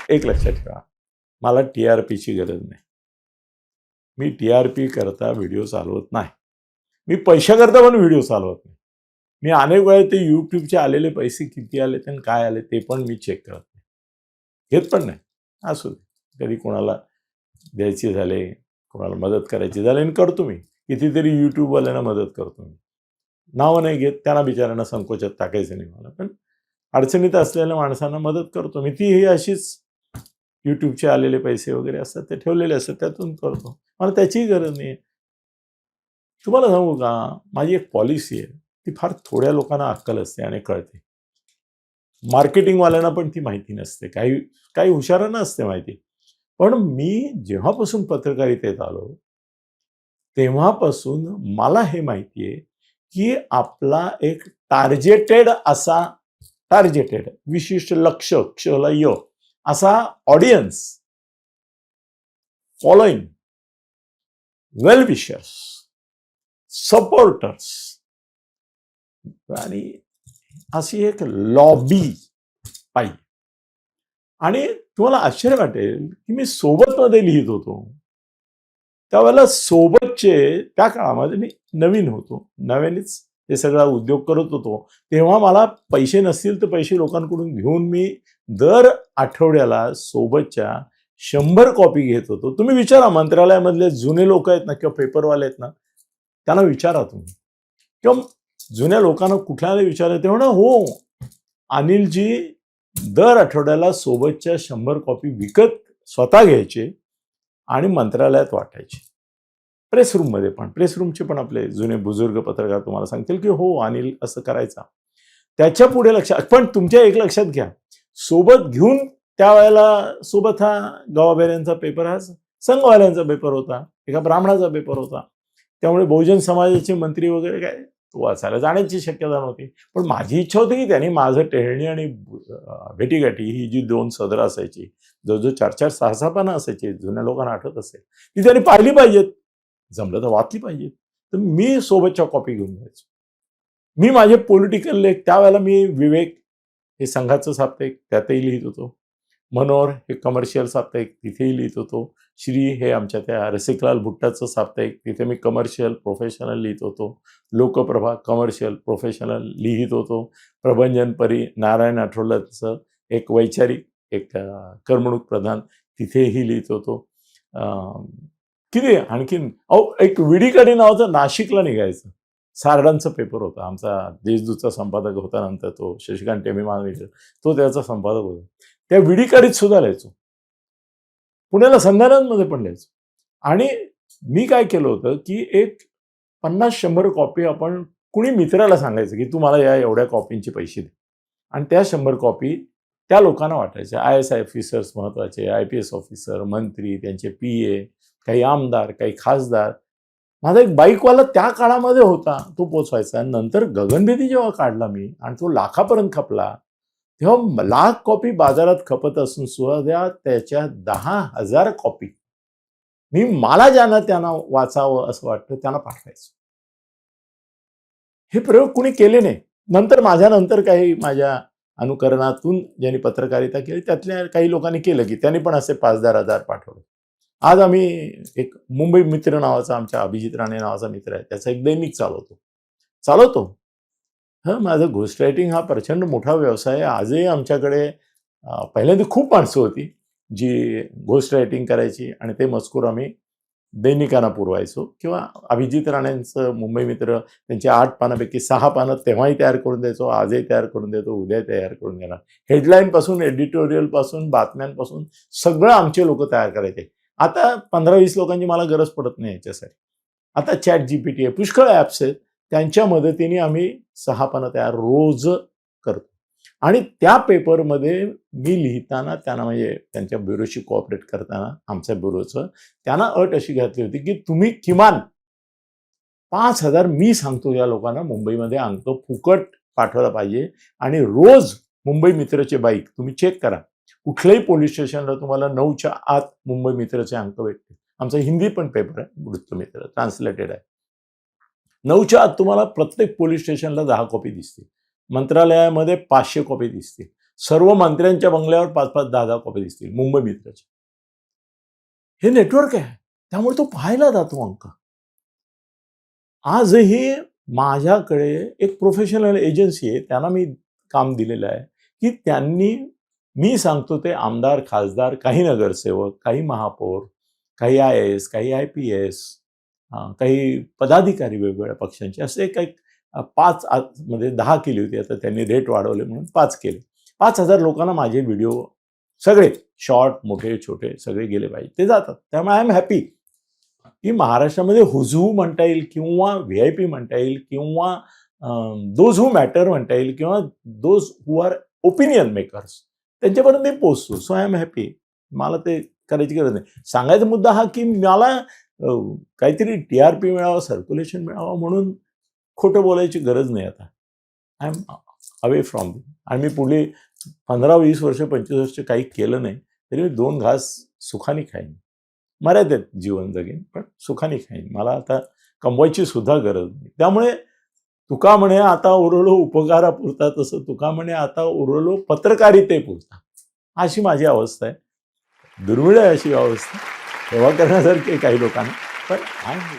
एक लक्षात ठेवा, मला TRPची गरज नाही. मी TRP करता व्हिडिओ चालवत नाही. मी पैशाकरता पण व्हिडिओ चालवत नाही. मी अनेक वेळा ते YouTubeचे आलेले पैसे किती आले आणि काय आले ते पण मी चेक करत नाही. घेत पण नाही. असू दे. कधी कोणाला द्यायचे झाले, कोणाला मदत करायची झाली आणि करतो मी. कितीतरी YouTubeवाल्यांना मदत करतो मी. नावं नाही घेत, त्यांना बिचाऱ्यांना संकोचात टाकायचं नाही मला. पण अडचणीत असलेल्या माणसांना मदत करतो मी. ती ही अशीच YouTubeचे आलेले पैसे वगैरे असतात ते ठेवलेले असतात त्यातून करतो. मला त्याचीही गरज नाही. तुम्हाला सांगू का, माझी एक पॉलिसी आहे. ती फार थोड्या लोकांना अक्कल असते आणि कळते. मार्केटिंगवाल्यांना पण ती माहिती नसते. काही काही हुशारांना असते माहिती. पण मी जेव्हापासून पत्रकारितेत आलो, तेव्हापासून मला हे माहिती आहे, की आपला एक टार्गेटेड विशिष्ट लक्ष, क्षला य असा ऑडियन्स, फॉलोइंग, वेल विशर्स, सपोर्टर्स आणि अशी एक लॉबी पाहिजे. आणि तुम्हाला आश्चर्य वाटेल की मी सोबतमध्ये लिहित होतो त्यावेळेला सोबतचे त्या काळामध्ये मी नवीन होतो, नव्यानेच हे सगळा उद्योग करत होतो. तेव्हा मला पैसे नसतील तर पैसे लोकांकडून घेऊन मी दर आठवड्याला सोबतच्या 100 कॉपी घेत होतो. तुम्ही विचारा, मंत्रालयामधले जुने लोक आहेत ना किंवा पेपरवाले आहेत ना, त्यांना विचारा तुम्ही, किंवा जुन्या लोकांना कुठल्याला विचारा, ते म्हणा हो अनिलजी दर आठवड्याला सोबतच्या 100 कॉपी विकत स्वतः घ्यायचे आणि मंत्रालयात वाटायचे. प्रेस रूममध्ये पण, प्रेस रूमचे पण आपले जुने बुजुर्ग पत्रकार तुम्हाला सांगतील की हो अनिल असं करायचा. त्याच्या पुढे लक्षात, पण तुमच्या एक लक्षात घ्या, सोबत घेऊन त्यावेळेला सोबत हा गावाबेऱ्यांचा पेपर, हा संघवाल्यांचा पेपर होता, एका ब्राह्मणाचा पेपर होता. त्यामुळे बहुजन समाजाचे मंत्री वगैरे काय वाचायला जाण्याची शक्यता नव्हती. पण माझी इच्छा होती की त्यांनी माझं टेहळणी आणि भेटीगाठी ही जी 2 सदर असायची, जो 4-4, 6-6 पानं असायची, जुन्या लोकांना आठवत असेल, ती त्यांनी पाहिली पाहिजेत, जमलं तर वाचली पाहिजेत. तर मी सोबतच्या कॉपी घेऊन जायचो. मी माझे पॉलिटिकल लेख, त्यावेळेला मी विवेक हे संघाचं साप्ताहिक त्यातही लिहित होतो, मनोहर हे कमर्शियल साप्ताहिक तिथेही लिहित होतो, श्री हे आमच्या त्या रसिकलाल भुट्टाचं साप्ताहिक तिथे मी कमर्शियल प्रोफेशनल लिहित होतो, लोकप्रभा कमर्शियल प्रोफेशनल लिहित होतो, प्रभंजन परी नारायण आठवलेचं एक वैचारिक, एक करमणूक प्रधान तिथेही लिहित होतो. किती आणखीन एक विडीकडी नावाचं नाशिकला निघायचं, सारडांचा पेपर होता आमचा, देशदूतचा संपादक होता नंतर तो शशिकांत टेमी महाविद्यालय, तो त्याचा संपादक होता. त्या विडीकडीत सुद्धा लिहायचो, पुण्याला संध्याकाळमध्ये पण लिहायचो. आणि मी काय केलं होतं की एक 50-100 कॉपी आपण कुणी मित्राला सांगायचं की तू मला या एवढ्या कॉपींचे पैसे दे, आणि त्या 100 कॉपी त्या लोकांना वाटायच्या. IAS ऑफिसर्स महत्वाचे, IPS ऑफिसर, मंत्री, त्यांचे PA, काही आमदार, काही खासदार. माझा एक बाईकवाला त्या काळामध्ये होता, तो पोचवायचा. नंतर गगनभेदी जेव्हा काढला मी आणि तो लाखापर्यंत खपला, तेव्हा लाख कॉपी बाजारात खपत असून सुद्धा त्याच्या 10,000 कॉपी मी मला ज्यांना त्यांना वाचावं असं वाटतं त्यांना पाठवायचो. हे प्रयोग कुणी केले नाही. नंतर माझ्यानंतर काही माझ्या अनुकरणातून ज्यांनी पत्रकारिता केली त्यातल्या काही लोकांनी केलं की त्यांनी पण असे 5,000-10,000 पाठवले. आज आम्ही एक मुंबई मित्र नावाचा, आमच्या अभिजित राणे नावाचा मित्र आहे, त्याचा एक दैनिक चालवतो. माझं घोस्ट रायटिंग हा प्रचंड मोठा व्यवसाय आहे. आजही आमच्याकडे पहिल्यांदा खूप माणसं होती जी घोस्ट रायटिंग करायची आणि ते मजकूर आम्ही दैनिकांना पुरवायचो. किंवा अभिजित राणेंचं मुंबई मित्र, त्यांची 8 पानापैकी 6 पानं तेव्हाही तयार करून द्यायचो, आजही तयार करून देतो, उद्या तयार करून देणार. हेडलाईन पासून, एडिटोरियल पासून, बातम्यांपासून सगळं आमचे लोक तयार करायचे. आता 15-20 लोकांची मला गरज पडत नाही याच्यासाठी. आता ChatGPT आहे, पुष्कळ ॲप्स आहेत, त्यांच्या मदतीने आम्ही 6 पानं तयार रोज करतो. आणि त्या पेपरमध्ये मी लिहिताना त्यांना, म्हणजे त्यांच्या ब्युरोशी कोऑपरेट करताना आमच्या ब्युरोचं, त्यांना अट अशी घातली होती की तुम्ही किमान 5,000 मी सांगतो या लोकांना मुंबईमध्ये अंक फुकट पाठवला पाहिजे. आणि रोज मुंबई मित्रचे बाईक तुम्ही चेक करा, कुठल्याही पोलीस स्टेशनला तुम्हाला 9च्या आत मुंबई मित्रचे अंक भेटतील. आमचा हिंदी पण पेपर आहे, वृत्तमित्र ट्रान्सलेटेड आहे. 9च्या आत तुम्हाला प्रत्येक पोलीस स्टेशनला 10 कॉपी दिसतील, मंत्रालयामध्ये 500 कॉपी दिसतील, सर्व मंत्र्यांच्या बंगल्यावर 5-5, 10-10 कॉपी दिसतील मुंबई मित्राच्या. हे नेटवर्क आहे, त्यामुळे तो पाहायला जातो अंक. आजही माझ्याकडे एक प्रोफेशनल एजन्सी आहे, त्यांना मी काम दिलेलं आहे की त्यांनी, मी सांगतो ते आमदार, खासदार, काही नगरसेवक, काही महापौर, काही IAS, काही IPS, काही पदाधिकारी वेगवेगळ्या पक्षांचे, असे काही 5 मध्ये 10 केली होती, आता त्यांनी रेट वाढवले म्हणून 5 केले. 5,000 लोकांना माझे व्हिडिओ सगळे शॉर्ट, मोठे छोटे सगळे गेले पाहिजे, ते जातात. त्यामुळे आय एम हॅपी की महाराष्ट्रामध्ये हुजहू म्हणता येईल किंवा VIP म्हणता येईल किंवा दोज हू मॅटर म्हणता येईल किंवा those who our opinion makers, त्यांच्यापर्यंत मी पोहोचतो. So I am happy. मला ते करायची गरज नाही. सांगायचा मुद्दा हा की मला काहीतरी TRP मिळावं, सर्क्युलेशन मिळावं म्हणून खोटं बोलायची गरज नाही. आता आय एम अवे फ्रॉम दिम. आणि मी पुढे 15-20 वर्ष, 25 वर्ष काही केलं नाही तरी मी 2 घास सुखाने खाईन. मर्यादित जीवन जगेन, पण सुखाने खाईन. मला आता कमवायची सुद्धा गरज नाही. त्यामुळे तुका म्हणे आता उरलो उपकारापुरता, तसं तुका म्हणे आता उरलो पत्रकारितेपुरता, अशी माझी अवस्था आहे. दुर्मिळ आहे अशी अवस्था, सेवा करण्यासारखी काही लोकांना, पण आहे.